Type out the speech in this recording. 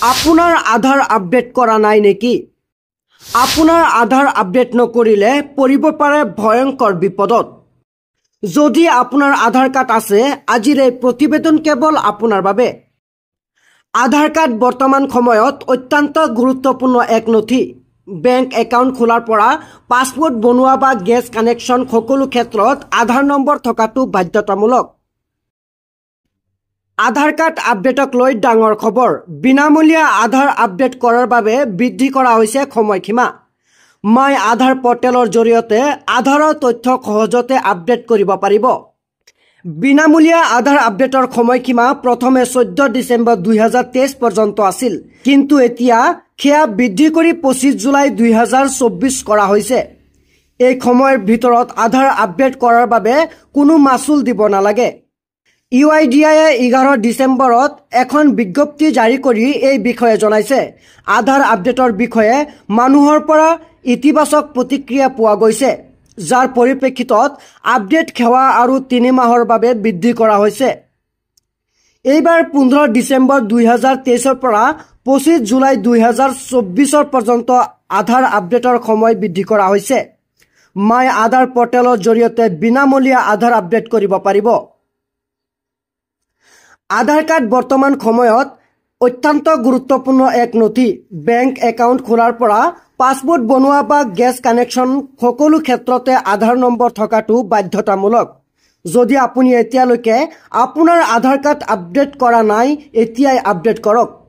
আপোনাৰ আধাৰ আপডেট কৰা নাই নেকি? আপোনাৰ আধাৰ আপডেট নকৰিলে পৰিব পাৰে ভয়ংকৰ বিপদত। যদি আপোনাৰ আধাৰ কাৰ্ড আছে, আজিৰ এই প্ৰতিবেদন কেৱল আপোনাৰ বাবে। আধাৰ কাৰ্ড বৰ্তমান সময়ত অত্যন্ত গুৰুত্বপূৰ্ণ এক নথি। বেংক একাউণ্ট খোলাৰ পৰা পাছপোৰ্ট বনোৱা বা গেছ কানেকশ্যন সকলো ক্ষেত্ৰত আধাৰ নম্বৰ থকাটো বাধ্যতামূলক। আধাৰ কাৰ্ড আপডেটক লৈ ডাঙৰ খবৰ। বিনামূলীয়া আধাৰ আপডেট কৰাৰ বাবে বৃদ্ধি কৰা হৈছে সময়সীমা। মাই আধাৰ পৰ্টেলৰ জৰিয়তে আধাৰৰ তথ্য সহজতে আপডেট কৰিব পাৰিব। বিনামূলীয়া আধাৰ আপডেটৰ সময়সীমা প্ৰথমে 14 ডিচেম্বৰ 2023 পৰ্যন্ত আছিল, কিন্তু এতিয়া সেয়া বৃদ্ধি কৰি 25 জুলাই 2024 কৰা হৈছে। এই সময়ৰ ভিতৰত আধাৰ আপডেট কৰাৰ বাবে কোনো মাচুল দিব নালাগে। UIDAIয়ে 11 ডিচেম্বৰত এখন বিজ্ঞপ্তি জাৰি কৰি এই বিষয়ে জনাইছে। আধাৰ আপডেটৰ বিষয়ে মানুহৰ পৰা ইতিবাচক প্ৰতিক্ৰিয়া পোৱা গৈছে, যাৰ পৰিপ্ৰেক্ষিতত আপডেট সেৱা আৰু 3 মাহৰ বাবে বৃদ্ধি কৰা হৈছে। এইবাৰ 15 ডিচেম্বৰ 2023 পৰা 25 জুলাই 2024 পৰ্যন্ত আধাৰ আপডেটৰ সময় বৃদ্ধি কৰা হৈছে। মাই আধাৰ পৰ্টেলৰ জৰিয়তে বিনামূলীয়া আধাৰ আপডেট কৰিব পাৰিব। আধাৰ কাৰ্ড বৰ্তমান সময়ত অত্যন্ত গুৰুত্বপূৰ্ণ এক নথি। বেংক একাউণ্ট খোলাৰ পৰা পাছপোৰ্ট বনোৱা বা গেছ কানেকশ্যন সকলো ক্ষেত্ৰতে আধাৰ নম্বৰ থকাটো বাধ্যতামূলক। যদি আপুনি এতিয়ালৈকে আপোনাৰ আধাৰ কাৰ্ড আপডেট কৰা নাই, এতিয়াই আপডেট কৰক।